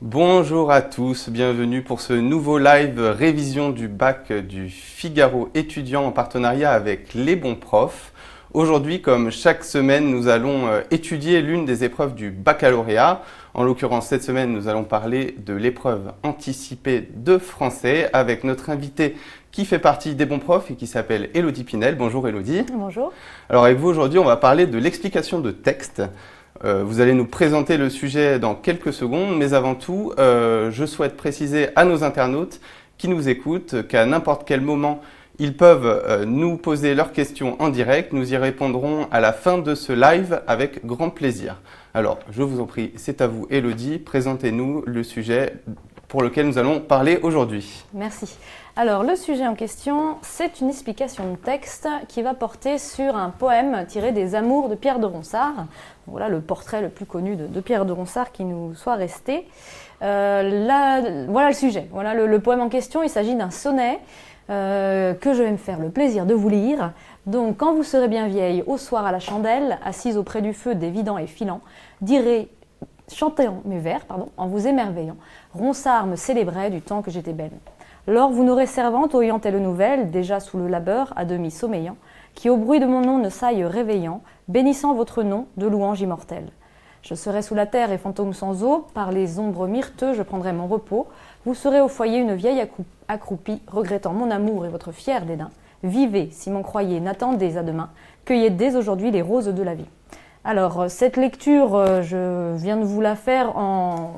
Bonjour à tous, bienvenue pour ce nouveau live révision du bac du Figaro étudiant en partenariat avec Les Bons Profs. Aujourd'hui, comme chaque semaine, nous allons étudier l'une des épreuves du baccalauréat. En l'occurrence, cette semaine, nous allons parler de l'épreuve anticipée de français avec notre invitée qui fait partie des Bons Profs et qui s'appelle Élodie Pinel. Bonjour Élodie. Bonjour. Alors avec vous aujourd'hui, on va parler de l'explication de texte. Vous allez nous présenter le sujet dans quelques secondes, mais avant tout, je souhaite préciser à nos internautes qui nous écoutent qu'à n'importe quel moment, ils peuvent nous poser leurs questions en direct. Nous y répondrons à la fin de ce live avec grand plaisir. Alors, je vous en prie, c'est à vous Élodie, présentez-nous le sujet pour lequel nous allons parler aujourd'hui. Merci. Alors, le sujet en question, c'est une explication de texte qui va porter sur un poème tiré des Amours de Pierre de Ronsard. Voilà le portrait le plus connu de Pierre de Ronsard qui nous soit resté. Voilà le sujet, voilà le poème en question. Il s'agit d'un sonnet que je vais me faire le plaisir de vous lire. Donc, quand vous serez bien vieille, au soir à la chandelle, assise auprès du feu dévidant et filant, chantant mes vers, en vous émerveillant, Ronsard me célébrait du temps que j'étais belle. Lors vous n'aurez servante, oyant telle nouvelle, déjà sous le labeur, à demi sommeillant, qui au bruit de mon nom ne s'aille réveillant, bénissant votre nom de louange immortelle. Je serai sous la terre et fantôme sans eau, par les ombres myrteux je prendrai mon repos, vous serez au foyer une vieille accroupie, regrettant mon amour et votre fier dédain. Vivez, si m'en croyez, n'attendez à demain, cueillez dès aujourd'hui les roses de la vie. Alors, cette lecture, je viens de vous la faire en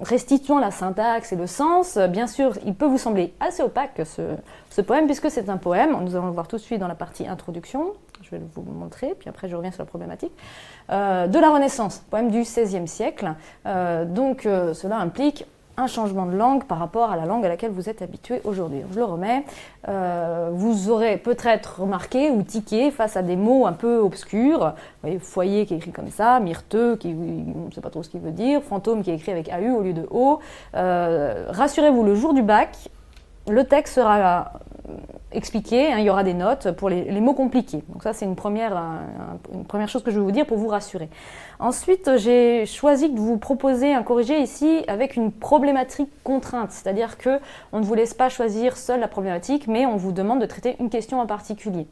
restituant la syntaxe et le sens. Bien sûr, il peut vous sembler assez opaque ce poème, puisque c'est un poème. Nous allons le voir tout de suite dans la partie introduction. Je vais vous montrer, puis après je reviens sur la problématique. De la Renaissance, poème du XVIe siècle. Donc, cela implique un changement de langue par rapport à la langue à laquelle vous êtes habitué aujourd'hui. Je le remets. Vous aurez peut-être remarqué ou tiqué face à des mots un peu obscurs. Vous voyez, foyer qui est écrit comme ça, myrteux, on ne sait pas trop ce qu'il veut dire, fantôme qui est écrit avec AU au lieu de O. Rassurez-vous, le jour du bac, le texte sera expliqué, il y aura des notes pour les mots compliqués. Donc ça, c'est une première chose que je vais vous dire pour vous rassurer. Ensuite, j'ai choisi de vous proposer un corrigé ici avec une problématique contrainte, c'est-à-dire qu'on ne vous laisse pas choisir seule la problématique, mais on vous demande de traiter une question en particulier.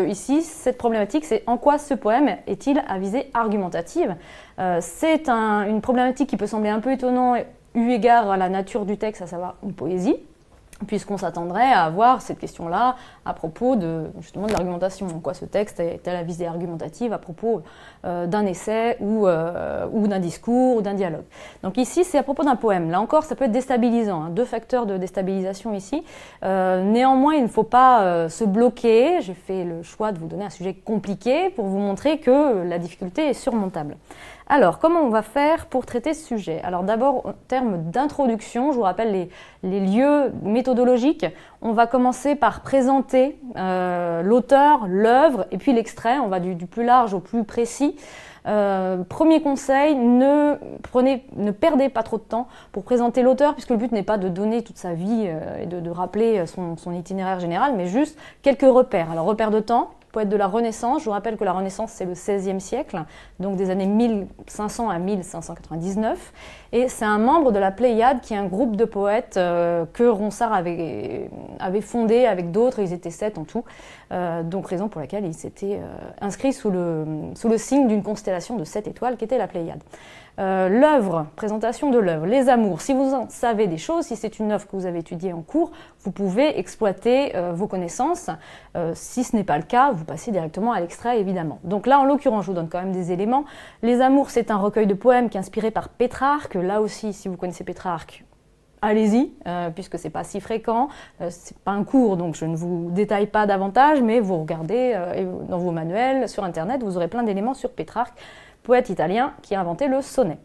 Ici, cette problématique, c'est en quoi ce poème est-il à visée argumentative ? C'est une problématique qui peut sembler un peu étonnante eu égard à la nature du texte, à savoir une poésie, puisqu'on s'attendrait à avoir cette question-là à propos justement de l'argumentation. En quoi ce texte est-elle à visée argumentative à propos d'un essai ou d'un discours ou d'un dialogue. Donc ici, c'est à propos d'un poème. Là encore, ça peut être déstabilisant. Deux facteurs de déstabilisation ici. Néanmoins, il ne faut pas se bloquer. J'ai fait le choix de vous donner un sujet compliqué pour vous montrer que la difficulté est surmontable. Alors, comment on va faire pour traiter ce sujet ? Alors d'abord, en termes d'introduction, je vous rappelle les lieux méthodologiques. On va commencer par présenter l'auteur, l'œuvre et puis l'extrait. On va du plus large au plus précis. Premier conseil, ne perdez pas trop de temps pour présenter l'auteur, puisque le but n'est pas de donner toute sa vie et de rappeler son itinéraire général, mais juste quelques repères. Alors, repères de temps. Poète de la Renaissance. Je vous rappelle que la Renaissance, c'est le XVIe siècle, donc des années 1500 à 1599. Et c'est un membre de la Pléiade, qui est un groupe de poètes que Ronsard avait fondé avec d'autres. Ils étaient 7 en tout. Donc, raison pour laquelle il s'était inscrit sous le signe d'une constellation de 7 étoiles, qui était la Pléiade. L'œuvre, présentation de l'œuvre, les amours. Si vous en savez des choses, si c'est une œuvre que vous avez étudiée en cours, vous pouvez exploiter vos connaissances. Si ce n'est pas le cas, vous passez directement à l'extrait, évidemment. Donc là, en l'occurrence, je vous donne quand même des éléments. Les amours, c'est un recueil de poèmes qui est inspiré par Pétrarque. Là aussi, si vous connaissez Pétrarque, allez-y, puisque c'est pas si fréquent. C'est pas un cours, donc je ne vous détaille pas davantage, mais vous regardez dans vos manuels, sur Internet, vous aurez plein d'éléments sur Pétrarque. poète italien qui a inventé le sonnet.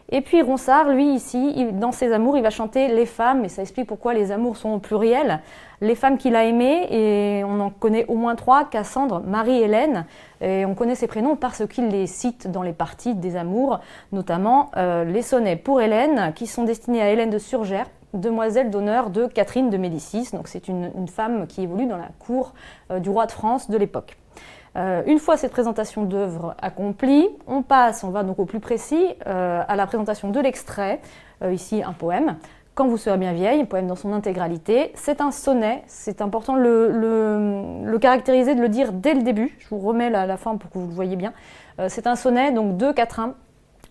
Et puis Ronsard, lui, ici, dans ses amours, il va chanter les femmes, et ça explique pourquoi les amours sont au pluriel. Les femmes qu'il a aimées, et on en connaît au moins 3, Cassandre, Marie, Hélène, et on connaît ces prénoms parce qu'il les cite dans les parties des amours, notamment les sonnets pour Hélène, qui sont destinés à Hélène de Surgères, demoiselle d'honneur de Catherine de Médicis, donc c'est une femme qui évolue dans la cour du roi de France de l'époque. Une fois cette présentation d'œuvre accomplie, on va donc au plus précis à la présentation de l'extrait, ici un poème, Quand vous serez bien vieille, un poème dans son intégralité. C'est un sonnet, c'est important de le caractériser, de le dire dès le début. Je vous remets la forme pour que vous le voyez bien. C'est un sonnet, donc 2 quatrains,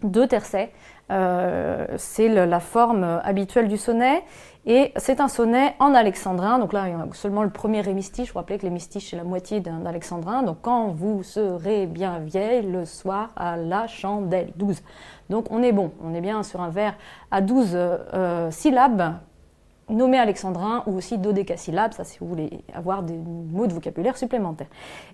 2 tercets. C'est la forme habituelle du sonnet. Et c'est un sonnet en alexandrin, donc là il y a seulement le premier hémistiche, vous vous rappelez que l'hémistiche c'est la moitié d'un alexandrin, donc quand vous serez bien vieille le soir à la chandelle, 12. Donc on est bon, on est bien sur un vers à 12 syllabes, nommé alexandrin ou aussi dodécasyllabes, ça si vous voulez avoir des mots de vocabulaire supplémentaires.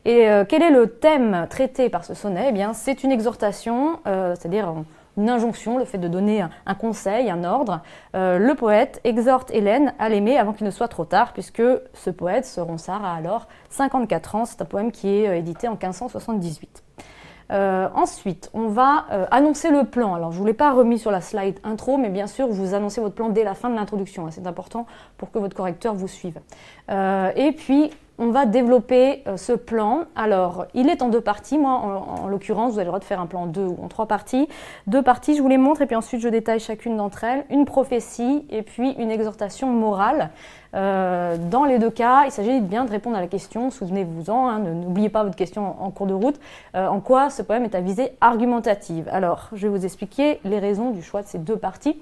Et quel est le thème traité par ce sonnet? Eh bien c'est une exhortation, c'est-à-dire une injonction, le fait de donner un conseil, un ordre. Le poète exhorte Hélène à l'aimer avant qu'il ne soit trop tard, puisque ce poète, ce Ronsard, a alors 54 ans. C'est un poème qui est édité en 1578. Ensuite, on va annoncer le plan. Alors, je ne vous l'ai pas remis sur la slide intro, mais bien sûr, vous annoncez votre plan dès la fin de l'introduction. C'est important pour que votre correcteur vous suive. Et puis, on va développer ce plan. Alors, il est en 2 parties. Moi, en l'occurrence, vous avez le droit de faire un plan en 2 ou en 3 parties. 2 parties, je vous les montre, et puis ensuite, je détaille chacune d'entre elles. Une prophétie et puis une exhortation morale. Dans les 2 cas, il s'agit bien de répondre à la question, souvenez-vous-en, hein, n'oubliez pas votre question en cours de route, en quoi ce poème est à visée argumentative. Alors, je vais vous expliquer les raisons du choix de ces 2 parties.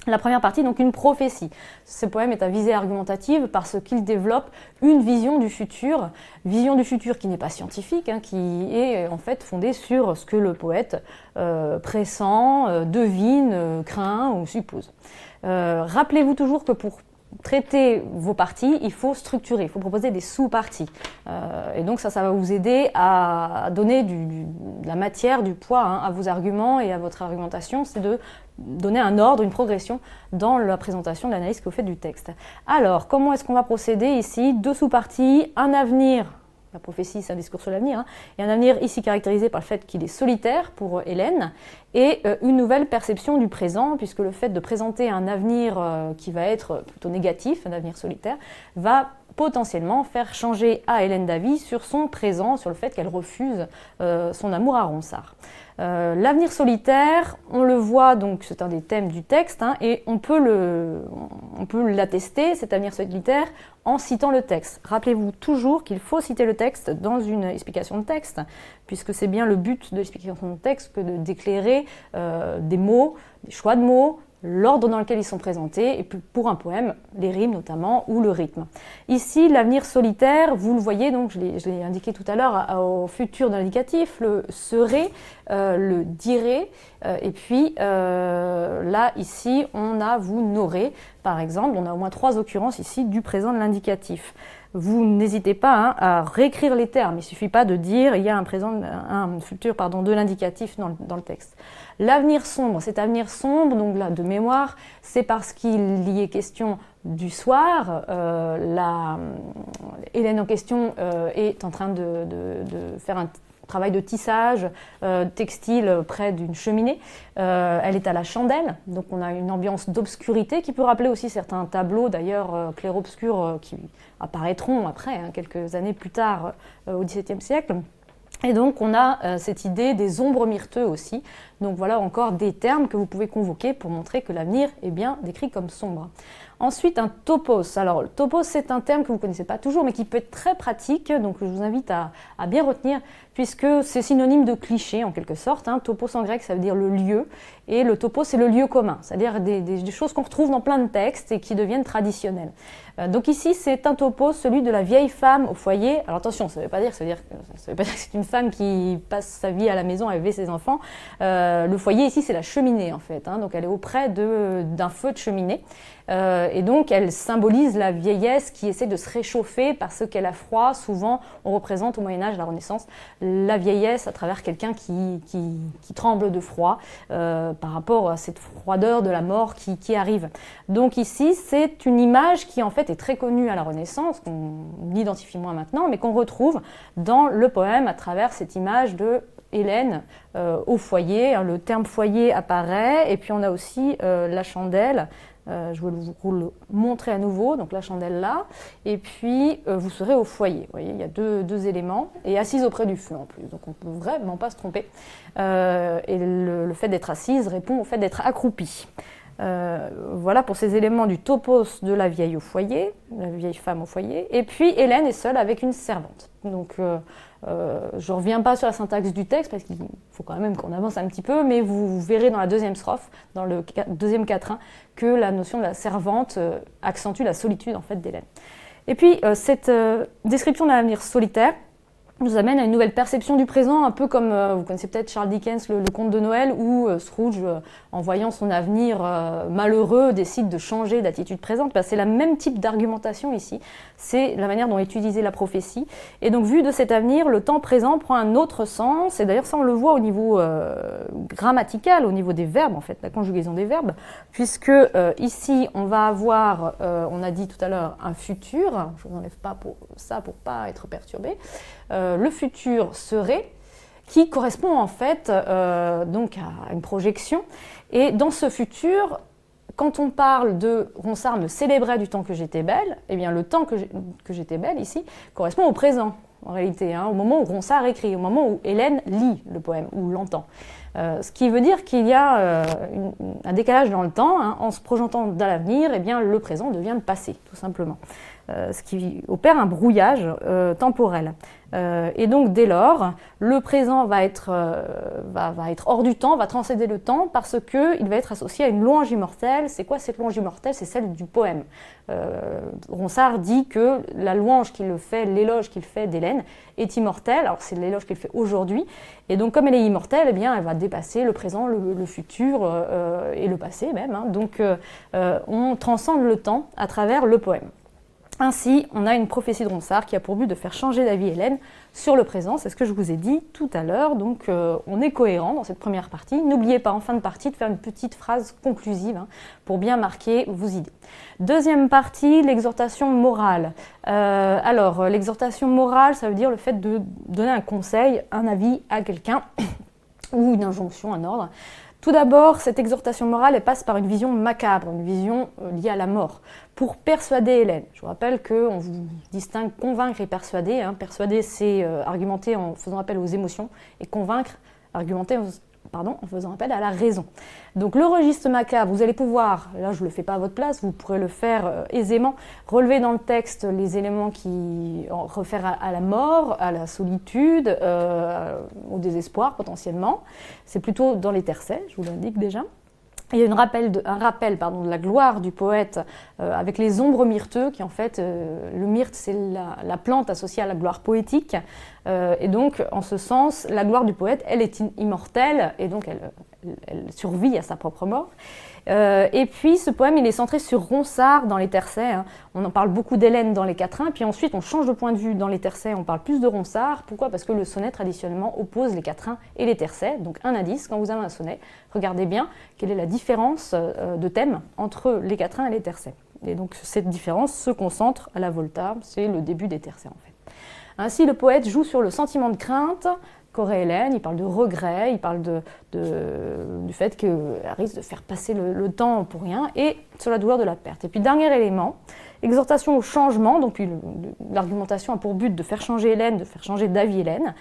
La première partie, donc une prophétie. Ce poème est à visée argumentative parce qu'il développe une vision du futur qui n'est pas scientifique, hein, qui est en fait fondée sur ce que le poète pressent, devine, craint ou suppose. Rappelez-vous toujours que pour traiter vos parties, il faut structurer, il faut proposer des sous-parties. Et donc ça va vous aider à donner de la matière, du poids hein, à vos arguments et à votre argumentation, c'est de donner un ordre, une progression dans la présentation de l'analyse que vous faites du texte. Alors, comment est-ce qu'on va procéder ici? 2 sous-parties, un avenir. La prophétie, c'est un discours sur l'avenir. Hein. Et un avenir ici caractérisé par le fait qu'il est solitaire pour Hélène et une nouvelle perception du présent, puisque le fait de présenter un avenir qui va être plutôt négatif, un avenir solitaire, va potentiellement faire changer à Hélène d'avis sur son présent, sur le fait qu'elle refuse son amour à Ronsard. L'avenir solitaire, on le voit, donc c'est un des thèmes du texte, hein, et on peut l'attester, cet avenir solitaire, en citant le texte. Rappelez-vous toujours qu'il faut citer le texte dans une explication de texte, puisque c'est bien le but de l'explication de texte que d'éclairer des mots, des choix de mots, l'ordre dans lequel ils sont présentés, et puis pour un poème, les rimes notamment, ou le rythme. Ici, l'avenir solitaire, vous le voyez, donc je l'ai indiqué tout à l'heure, au futur de l'indicatif, le serait, le dirait, et puis là, ici, on a vous n'aurez, par exemple, on a au moins 3 occurrences ici du présent de l'indicatif. Vous n'hésitez pas hein, à réécrire les termes, il ne suffit pas de dire il y a un futur de l'indicatif dans le texte. L'avenir sombre, cet avenir sombre, donc là de mémoire, c'est parce qu'il y est question du soir. Hélène en question est en train de faire un travail de tissage textile près d'une cheminée. Elle est à la chandelle, donc on a une ambiance d'obscurité qui peut rappeler aussi certains tableaux, d'ailleurs clair-obscur, qui apparaîtront après, hein, quelques années plus tard au XVIIe siècle. Et donc on a cette idée des ombres myrteux aussi. Donc voilà encore des termes que vous pouvez convoquer pour montrer que l'avenir est bien décrit comme sombre. Ensuite, un topos. Alors, le topos, c'est un terme que vous ne connaissez pas toujours, mais qui peut être très pratique. Donc, je vous invite à bien retenir, puisque c'est synonyme de cliché, en quelque sorte. Hein. Topos en grec, ça veut dire le lieu. Et le topos, c'est le lieu commun, c'est-à-dire des choses qu'on retrouve dans plein de textes et qui deviennent traditionnelles. Donc ici, c'est un topos, celui de la vieille femme au foyer. Alors attention, ça ne veut pas dire que c'est une femme qui passe sa vie à la maison à élever ses enfants. Le foyer ici, c'est la cheminée en fait. Hein. Donc elle est auprès d'un feu de cheminée. Et donc, elle symbolise la vieillesse qui essaie de se réchauffer parce qu'elle a froid. Souvent, on représente au Moyen-Âge, la Renaissance, la vieillesse à travers quelqu'un qui tremble de froid par rapport à cette froideur de la mort qui arrive. Donc ici, c'est une image qui en fait est très connue à la Renaissance, qu'on identifie moins maintenant, mais qu'on retrouve dans le poème à travers cette image de Hélène au foyer. Le terme foyer apparaît, et puis on a aussi la chandelle. Je vais vous le montrer à nouveau, donc la chandelle là, et puis vous serez au foyer. Vous voyez, il y a deux éléments, et assise auprès du feu en plus, donc on ne peut vraiment pas se tromper. Et le fait d'être assise répond au fait d'être accroupi. Voilà pour ces éléments du topos de la vieille au foyer, la vieille femme au foyer. Et puis Hélène est seule avec une servante. Donc je ne reviens pas sur la syntaxe du texte parce qu'il faut quand même qu'on avance un petit peu, mais vous verrez dans la deuxième strophe, dans le deuxième quatrain, que la notion de la servante accentue la solitude en fait d'Hélène. Et puis cette description d'un avenir solitaire nous amène à une nouvelle perception du présent, un peu comme, vous connaissez peut-être Charles Dickens, le conte de Noël, où Scrooge, en voyant son avenir malheureux, décide de changer d'attitude présente. C'est le même type d'argumentation ici, c'est la manière dont est utilisée la prophétie. Et donc, vu de cet avenir, le temps présent prend un autre sens, et d'ailleurs ça on le voit au niveau grammatical, au niveau des verbes, en fait, la conjugaison des verbes, puisque ici on va avoir, on a dit tout à l'heure, un futur, je ne vous enlève pas pour ça pour ne pas être perturbé, le futur serait, qui correspond en fait donc à une projection. Et dans ce futur, quand on parle de Ronsard me célébrait du temps que j'étais belle, eh bien le temps que j'étais belle ici correspond au présent en réalité, au moment où Ronsard écrit, au moment où Hélène lit le poème ou l'entend. Ce qui veut dire qu'il y a un décalage dans le temps, en se projetant dans l'avenir, eh bien le présent devient le passé, tout simplement. Ce qui opère un brouillage temporel. Et donc dès lors, le présent va être hors du temps, va transcéder le temps parce qu'il va être associé à une louange immortelle. C'est quoi cette louange immortelle? C'est celle du poème. Ronsard dit que la louange qu'il fait, l'éloge qu'il fait d'Hélène est immortelle. Alors c'est l'éloge qu'il fait aujourd'hui. Et donc comme elle est immortelle, eh bien, elle va dépasser le présent, le futur et le passé même. Donc on transcende le temps à travers le poème. Ainsi, on a une prophétie de Ronsard qui a pour but de faire changer d'avis Hélène sur le présent, c'est ce que je vous ai dit tout à l'heure, donc on est cohérent dans cette première partie. N'oubliez pas en fin de partie de faire une petite phrase conclusive pour bien marquer vos idées. Deuxième partie, l'exhortation morale. Alors, l'exhortation morale, ça veut dire le fait de donner un conseil, un avis à quelqu'un ou une injonction, un ordre. Tout d'abord, cette exhortation morale, elle passe par une vision macabre, une vision liée à la mort, pour persuader Hélène. Je vous rappelle qu'on vous distingue convaincre et persuader. Persuader, c'est argumenter en faisant appel aux émotions, et convaincre, argumenter en faisant appel à la raison. Donc le registre macabre, vous allez pouvoir, là je ne le fais pas à votre place, vous pourrez le faire aisément, relever dans le texte les éléments qui réfèrent à la mort, à la solitude, au désespoir potentiellement. C'est plutôt dans les tercets, je vous l'indique déjà. Il y a un rappel de la gloire du poète avec les ombres myrteux, qui en fait, le myrte c'est la plante associée à la gloire poétique. Et donc, en ce sens, la gloire du poète, elle est immortelle, et donc elle survit à sa propre mort. Et puis, ce poème, il est centré sur Ronsard dans les tercets. On en parle beaucoup d'Hélène dans les quatrains, puis ensuite, on change de point de vue dans les tercets, on parle plus de Ronsard. Pourquoi? Parce que le sonnet, traditionnellement, oppose les quatrains et les tercets. Donc, un indice, quand vous avez un sonnet, regardez bien quelle est la différence de thème entre les quatrains et les tercets. Et donc, cette différence se concentre à la volta, c'est le début des tercets, en fait. Ainsi, le poète joue sur le sentiment de crainte qu'aurait Hélène, il parle de regret, il parle du fait qu'elle risque de faire passer le temps pour rien, et sur la douleur de la perte. Et puis, dernier élément, exhortation au changement, donc l'argumentation a pour but de faire changer Hélène, de faire changer d'avis Hélène.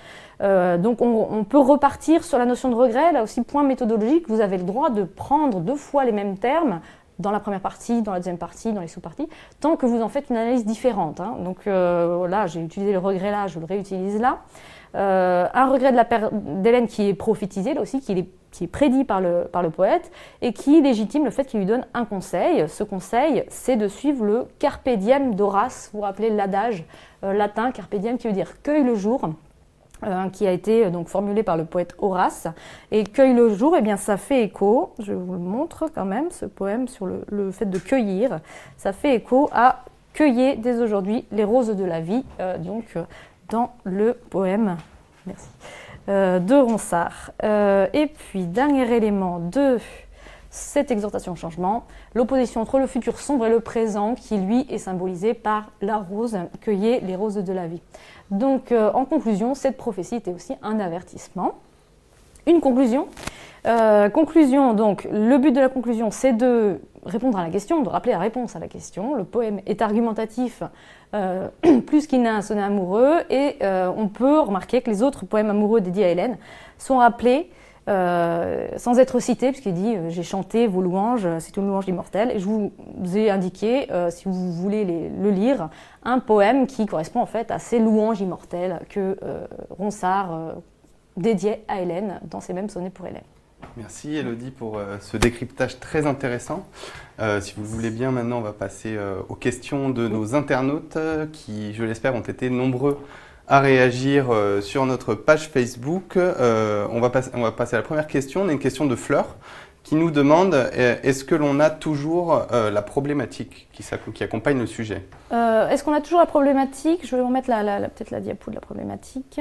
Donc on peut repartir sur la notion de regret, là aussi point méthodologique, vous avez le droit de prendre 2 fois les mêmes termes, dans la première partie, dans la deuxième partie, dans les sous-parties, tant que vous en faites une analyse différente. Donc là, j'ai utilisé le regret là, je le réutilise là. Un regret de la perte d'Hélène qui est prophétisé, là aussi, qui est prédit par le poète, et qui légitime le fait qu'il lui donne un conseil. Ce conseil, c'est de suivre le carpe diem d'Horace. Vous vous rappelez l'adage latin, carpe diem, qui veut dire cueille le jour. qui a été donc formulé par le poète Horace. Et Cueille le jour, eh bien, ça fait écho, je vous le montre quand même, ce poème sur le fait de cueillir, ça fait écho à Cueillez dès aujourd'hui les roses de la vie, dans le poème de Ronsard. Et puis, dernier élément de cette exhortation au changement, l'opposition entre le futur sombre et le présent qui, lui, est symbolisé par la rose, cueillez les roses de la vie. Donc, en conclusion, cette prophétie était aussi un avertissement. Une conclusion. Donc, le but de la conclusion, c'est de répondre à la question, de rappeler la réponse à la question. Le poème est argumentatif plus qu'il n'a un sonnet amoureux, et on peut remarquer que les autres poèmes amoureux dédiés à Hélène sont rappelés sans être cités, puisqu'il dit « J'ai chanté vos louanges, c'est une louange immortelle ». Et je vous ai indiqué, si vous voulez le lire, un poème qui correspond en fait à ces louanges immortelles que Ronsard dédiait à Hélène dans ses mêmes sonnets pour Hélène. Merci Élodie pour ce décryptage très intéressant. Si vous le voulez bien, maintenant on va passer aux questions de nos internautes qui, je l'espère, ont été nombreux à réagir sur notre page Facebook. On va passer à la première question. On a une question de Fleur qui nous demande est-ce que l'on a toujours la problématique qui accompagne le sujet? Est-ce qu'on a toujours la problématique? Je vais remettre peut-être la diapo de la problématique.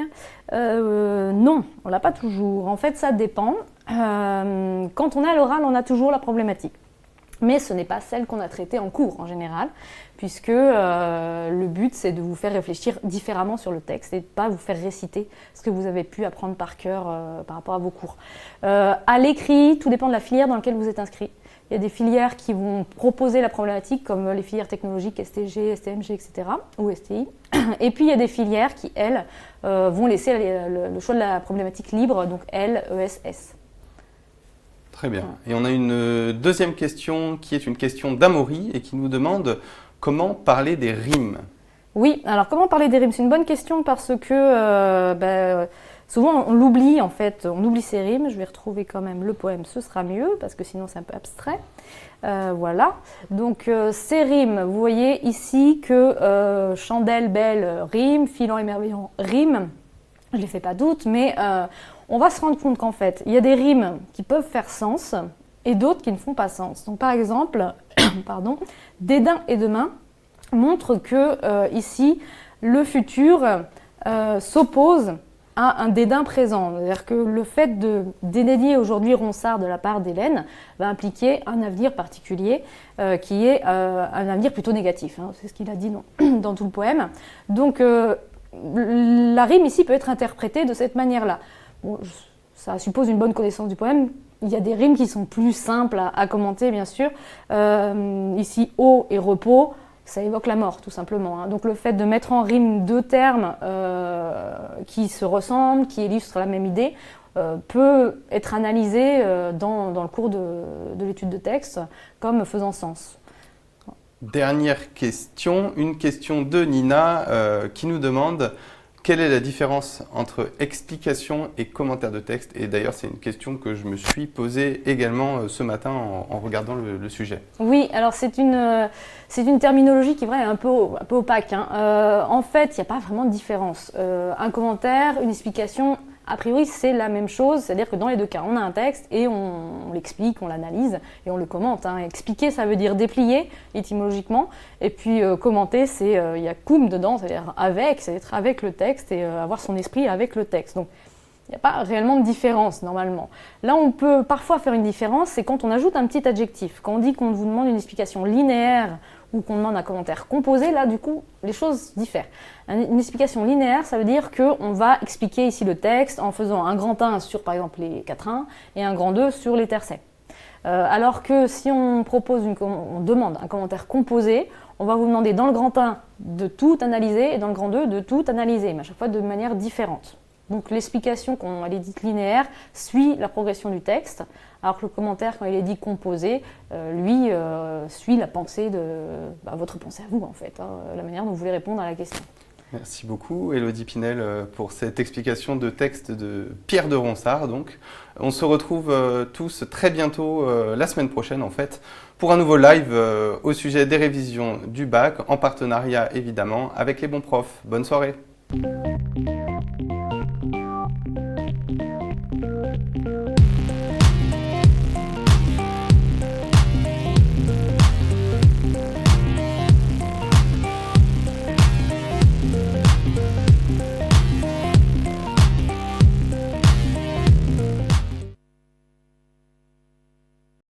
Non, on ne l'a pas toujours. En fait, ça dépend. Quand on est à l'oral, on a toujours la problématique. Mais ce n'est pas celle qu'on a traitée en cours en général, puisque le but c'est de vous faire réfléchir différemment sur le texte et de ne pas vous faire réciter ce que vous avez pu apprendre par cœur par rapport à vos cours. À l'écrit, tout dépend de la filière dans laquelle vous êtes inscrit. Il y a des filières qui vont proposer la problématique, comme les filières technologiques STG, STMG, etc., ou STI. Et puis il y a des filières qui, elles, vont laisser le choix de la problématique libre, donc L, ES, S. Très bien. Et on a une deuxième question qui est une question d'Amaury et qui nous demande comment parler des rimes. Oui, alors comment parler des rimes? C'est une bonne question parce que souvent on l'oublie en fait, on oublie ces rimes. Je vais retrouver quand même le poème, ce sera mieux parce que sinon c'est un peu abstrait. Voilà, donc ces rimes, vous voyez ici que chandelle, belle, rime, filant, émerveillant, rime. Je ne les fais pas doute, mais on va se rendre compte qu'en fait, il y a des rimes qui peuvent faire sens et d'autres qui ne font pas sens. Donc par exemple, dédain et demain montre que ici, le futur s'oppose à un dédain présent. C'est-à-dire que le fait de dédaigner aujourd'hui Ronsard de la part d'Hélène va impliquer un avenir particulier qui est un avenir plutôt négatif. Hein. C'est ce qu'il a dit dans tout le poème. Donc la rime ici peut être interprétée de cette manière-là. Bon, ça suppose une bonne connaissance du poème. Il y a des rimes qui sont plus simples à commenter, bien sûr. Ici, eau et repos, ça évoque la mort, tout simplement. Hein. Donc le fait de mettre en rime deux termes qui se ressemblent, qui illustrent la même idée, peut être analysé dans le cours de l'étude de texte comme faisant sens. Dernière question, une question de Nina qui nous demande quelle est la différence entre explication et commentaire de texte. Et d'ailleurs, c'est une question que je me suis posée également ce matin en regardant le sujet. Oui, alors c'est une terminologie qui est un peu opaque. Hein. En fait, il n'y a pas vraiment de différence. Un commentaire, une explication, a priori, c'est la même chose, c'est-à-dire que dans les deux cas, on a un texte et on l'explique, on l'analyse et on le commente. Hein. Expliquer, ça veut dire déplier étymologiquement, et puis commenter, c'est il y a cum dedans, c'est-à-dire avec, c'est être avec le texte et avoir son esprit avec le texte. Donc, il n'y a pas réellement de différence normalement. Là, on peut parfois faire une différence, c'est quand on ajoute un petit adjectif. Quand on dit qu'on vous demande une explication linéaire ou qu'on demande un commentaire composé, là, du coup, les choses diffèrent. Une explication linéaire, ça veut dire qu'on va expliquer ici le texte en faisant un grand 1 sur, par exemple, les quatrains et un grand 2 sur les tercets. Alors que si on demande un commentaire composé, on va vous demander dans le grand 1 de tout analyser et dans le grand 2 de tout analyser, mais à chaque fois de manière différente. Donc l'explication, quand elle est dite linéaire, suit la progression du texte, alors que le commentaire, quand il est dit composé, lui, suit la pensée votre pensée à vous, en fait, hein, la manière dont vous voulez répondre à la question. Merci beaucoup, Élodie Pinel, pour cette explication de texte de Pierre de Ronsard. Donc, on se retrouve tous très bientôt, la semaine prochaine, en fait, pour un nouveau live au sujet des révisions du bac, en partenariat, évidemment, avec les bons profs. Bonne soirée.